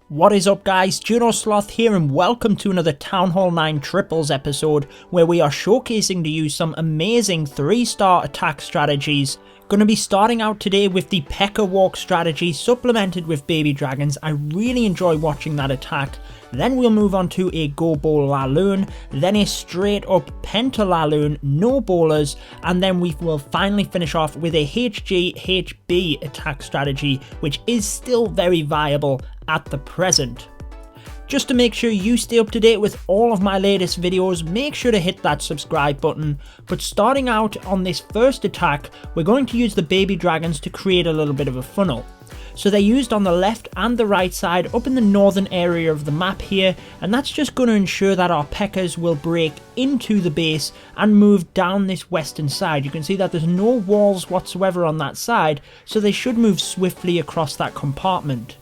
What is up guys, Judo Sloth here and welcome to another TH9 Triples episode where we are showcasing to you some amazing 3-star attack strategies. Going to be starting out today with the Pekka Walk strategy supplemented with baby dragons. I really enjoy watching that attack. Then we'll move on to a GoBoLaLoon, then a straight up LaLoon, no bowlers, and then we will finally finish off with a HGHB attack strategy, which is still very viable at the present. Just to make sure you stay up to date with all of my latest videos, make sure to hit that subscribe button. But starting out on this first attack, we're going to use the baby dragons to create a little bit of a funnel. So they're used on the left and the right side up in the northern area of the map here, and that's just going to ensure that our Pekkas will break into the base and move down this western side. You can see that there's no walls whatsoever on that side, so they should move swiftly across that compartment.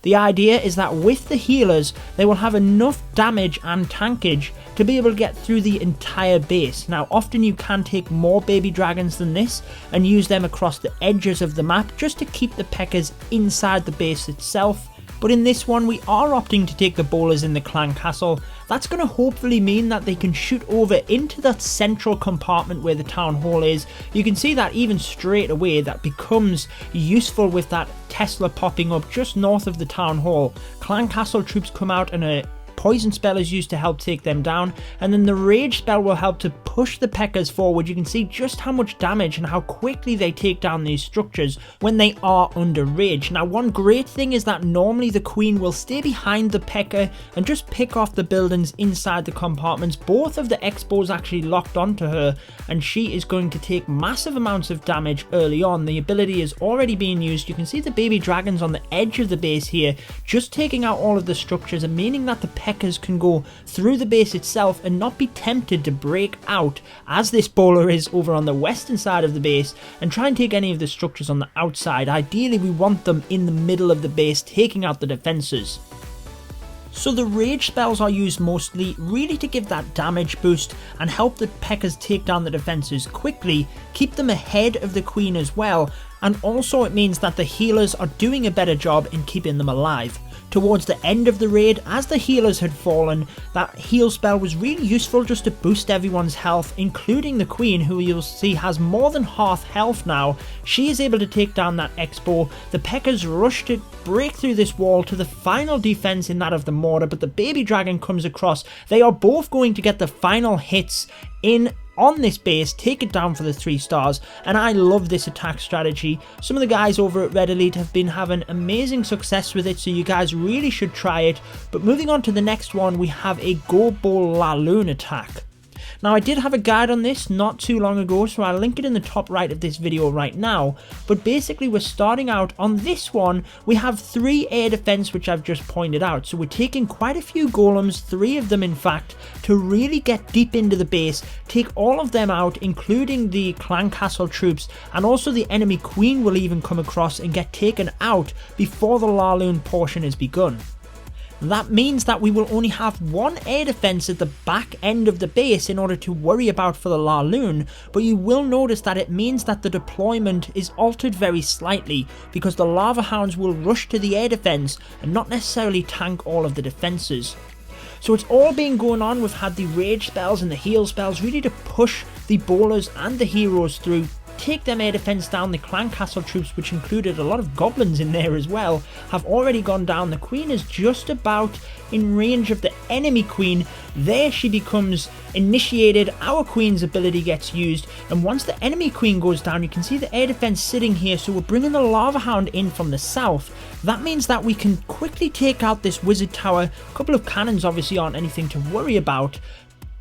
The idea is that with the healers, they will have enough damage and tankage to be able to get through the entire base. Now, often you can take more baby dragons than this and use them across the edges of the map just to keep the Pekkas inside the base itself. But in this one, we are opting to take the bowlers in the clan castle. That's going to hopefully mean that they can shoot over into that central compartment where the town hall is. You can see that even straight away that becomes useful with that Tesla popping up just north of the town hall. Clan castle troops come out and a poison spell is used to help take them down, and then the rage spell will help to push the Pekkas forward. You can see just how much damage and how quickly they take down these structures when they are under rage. Now, one great thing is that normally the queen will stay behind the Pekka and just pick off the buildings inside the compartments. Both of the expos actually locked onto her, and she is going to take massive amounts of damage early on. The ability is already being used. You can see the baby dragons on the edge of the base here just taking out all of the structures and meaning that the Pekkas can go through the base itself and not be tempted to break out as this bowler is over on the western side of the base and try and take any of the structures on the outside. Ideally, we want them in the middle of the base taking out the defenses. So the rage spells are used mostly really to give that damage boost and help the Pekkas take down the defenses quickly, keep them ahead of the queen as well, and also it means that the healers are doing a better job in keeping them alive. Towards the end of the raid, as the healers had fallen, that heal spell was really useful just to boost everyone's health, including the queen, who you'll see has more than half health now. She is able to take down that expo. The Pekkas rush to break through this wall to the final defense in that of the mortar, but the baby dragon comes across. They are both going to get the final hits in on this base, take it down for the 3 stars, and I love this attack strategy. Some of the guys over at Red Elite have been having amazing success with it, so you guys really should try it. But moving on to the next one, we have a GoBoLaLoon attack. Now, I did have a guide on this not too long ago, so I'll link it in the top right of this video right now. But basically, we're starting out on this one. We have 3 air defense, which I've just pointed out. So we're taking quite a few golems, 3 of them in fact, to really get deep into the base, take all of them out, including the clan castle troops, and also the enemy queen will even come across and get taken out before the LaLoon portion is begun. That means that we will only have 1 air defense at the back end of the base in order to worry about for the LaLoon, but you will notice that it means that the deployment is altered very slightly because the lava hounds will rush to the air defense and not necessarily tank all of the defenses. So it's all been going on. We've had the rage spells and the heal spells really to push the bowlers and the heroes through, take them air defense down. The clan castle troops, which included a lot of goblins in there as well, have already gone down. The queen is just about in range of the enemy queen. There she becomes initiated. Our queen's ability gets used, and once the enemy queen goes down, you can see the air defense sitting here. So we're bringing the lava hound in from the south. That means that we can quickly take out this wizard tower. A couple of cannons obviously aren't anything to worry about,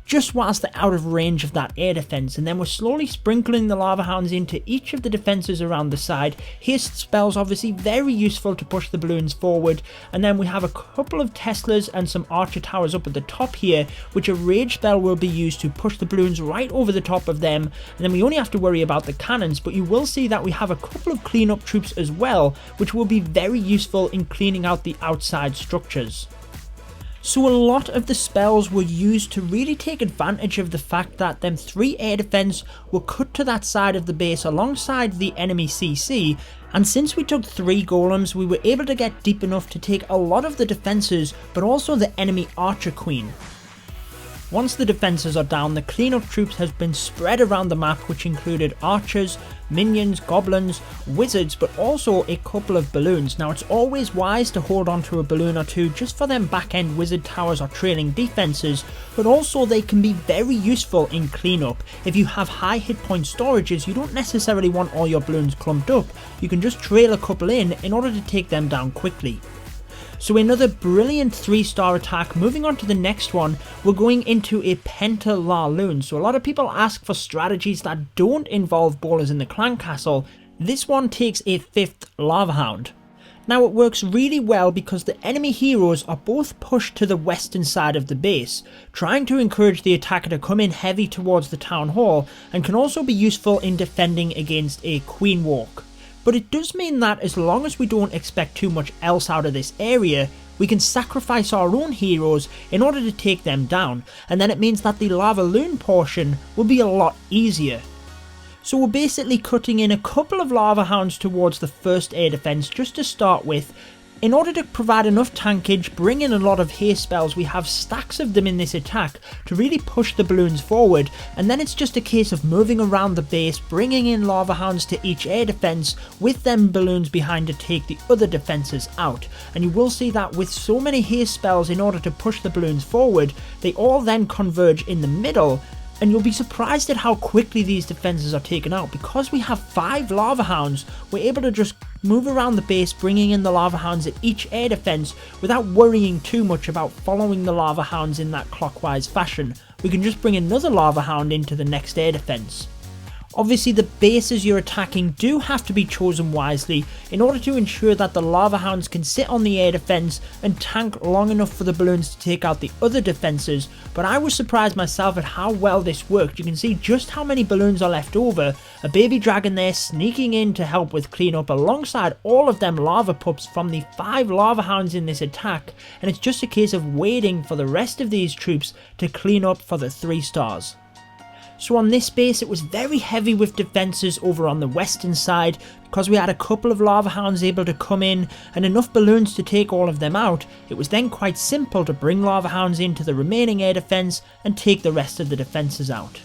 just whilst they're out of range of that air defense, and then we're slowly sprinkling the lava hounds into each of the defenses around the side. Haste spells obviously very useful to push the balloons forward, and then we have a couple of Teslas and some archer towers up at the top here, which a rage spell will be used to push the balloons right over the top of them, and then we only have to worry about the cannons. But you will see that we have a couple of cleanup troops as well, which will be very useful in cleaning out the outside structures. So a lot of the spells were used to really take advantage of the fact that them 3 air defense were cut to that side of the base alongside the enemy CC, and since we took 3 golems we were able to get deep enough to take a lot of the defences but also the enemy archer queen. Once the defences are down, the cleanup troops has been spread around the map, which included archers, minions, goblins, wizards, but also a couple of balloons. Now it's always wise to hold on to a balloon or two just for them back end wizard towers or trailing defences, but also they can be very useful in cleanup. If you have high hit point storages, you don't necessarily want all your balloons clumped up, you can just trail a couple in order to take them down quickly. So another brilliant 3-star attack. Moving on to the next one, we're going into a Penta LaLoon. So a lot of people ask for strategies that don't involve ballers in the clan castle. This one takes a 5th Lava Hound. Now it works really well because the enemy heroes are both pushed to the western side of the base, trying to encourage the attacker to come in heavy towards the town hall, and can also be useful in defending against a queen walk. But it does mean that as long as we don't expect too much else out of this area, we can sacrifice our own heroes in order to take them down, and then it means that the Lavaloon portion will be a lot easier. So we're basically cutting in a couple of lava hounds towards the first air defense just to start with. In order to provide enough tankage, bring in a lot of haste spells, we have stacks of them in this attack to really push the balloons forward, and then it's just a case of moving around the base, bringing in lava hounds to each air defense with them balloons behind to take the other defenses out. And you will see that with so many haste spells in order to push the balloons forward, they all then converge in the middle, and you'll be surprised at how quickly these defenses are taken out. Because we have 5 lava hounds, we're able to just move around the base, bringing in the lava hounds at each air defense without worrying too much about following the lava hounds in that clockwise fashion. We can just bring another lava hound into the next air defense. Obviously the bases you're attacking do have to be chosen wisely in order to ensure that the lava hounds can sit on the air defense and tank long enough for the balloons to take out the other defenses, but I was surprised myself at how well this worked. You can see just how many balloons are left over, a baby dragon there sneaking in to help with cleanup alongside all of them lava pups from the 5 lava hounds in this attack, and it's just a case of waiting for the rest of these troops to clean up for the 3 stars. So on this base it was very heavy with defences over on the western side. Because we had a couple of lava hounds able to come in and enough balloons to take all of them out, it was then quite simple to bring lava hounds into the remaining air defence and take the rest of the defences out.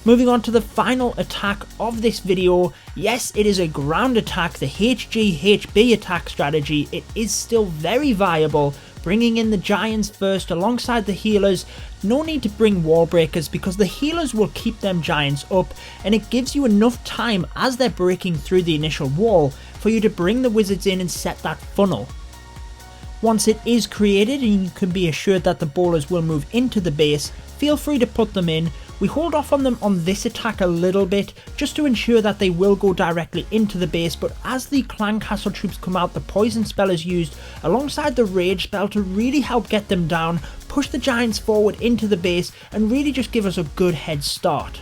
Moving on to the final attack of this video. Yes, it is a ground attack, the HGHB attack strategy. It is still very viable, bringing in the giants first alongside the healers. No need to bring wall breakers because the healers will keep them giants up, and it gives you enough time as they're breaking through the initial wall for you to bring the wizards in and set that funnel. Once it is created and you can be assured that the ballers will move into the base, feel free to put them in. We hold off on them on this attack a little bit just to ensure that they will go directly into the base, but as the clan castle troops come out, the poison spell is used alongside the rage spell to really help get them down, push the giants forward into the base and really just give us a good head start.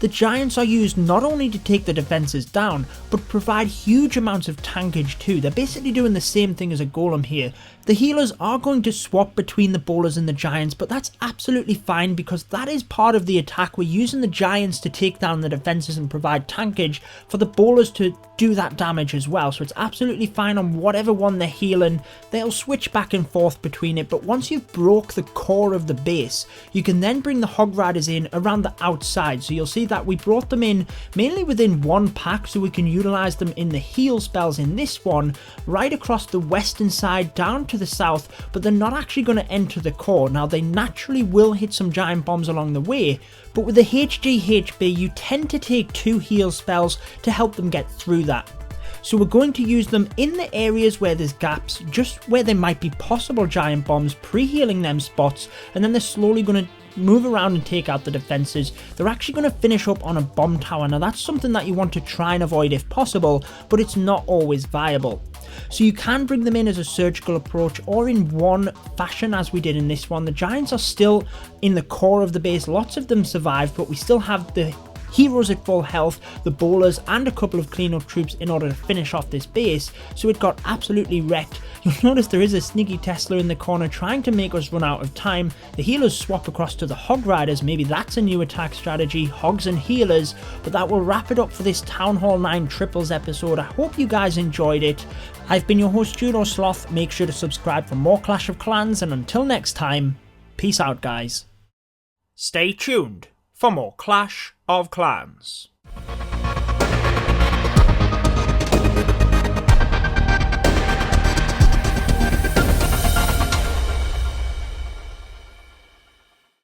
The giants are used not only to take the defences down, but provide huge amounts of tankage too. They're basically doing the same thing as a golem here. The healers are going to swap between the ballers and the giants, but that's absolutely fine because that is part of the attack. We're using the giants to take down the defences and provide tankage for the ballers to do that damage as well. So it's absolutely fine on whatever one they're healing. They'll switch back and forth between it, but once you've broke the core of the base, you can then bring the hog riders in around the outside. So you'll see that we brought them in mainly within one pack so we can utilize them in the heal spells in this one, right across the western side down to the south, but they're not actually going to enter the core. Now they naturally will hit some giant bombs along the way, but with the HGHB you tend to take 2 heal spells to help them get through that. So we're going to use them in the areas where there's gaps, just where there might be possible giant bombs, pre-healing them spots, and then they're slowly going to move around and take out the defenses. They're actually going to finish up on a bomb tower. Now that's something that you want to try and avoid if possible, but it's not always viable. So you can bring them in as a surgical approach or in one fashion as we did in this one. The giants are still in the core of the base, lots of them survived, but we still have the heroes at full health, the bowlers and a couple of cleanup troops in order to finish off this base, so it got absolutely wrecked. You'll notice there is a sneaky Tesla in the corner trying to make us run out of time. The healers swap across to the Hog Riders, maybe that's a new attack strategy, Hogs and healers, but that will wrap it up for this Town Hall 9 Triples episode. I hope you guys enjoyed it. I've been your host Judo Sloth, make sure to subscribe for more Clash of Clans, and until next time, peace out guys. Stay tuned for more Clash of Clans.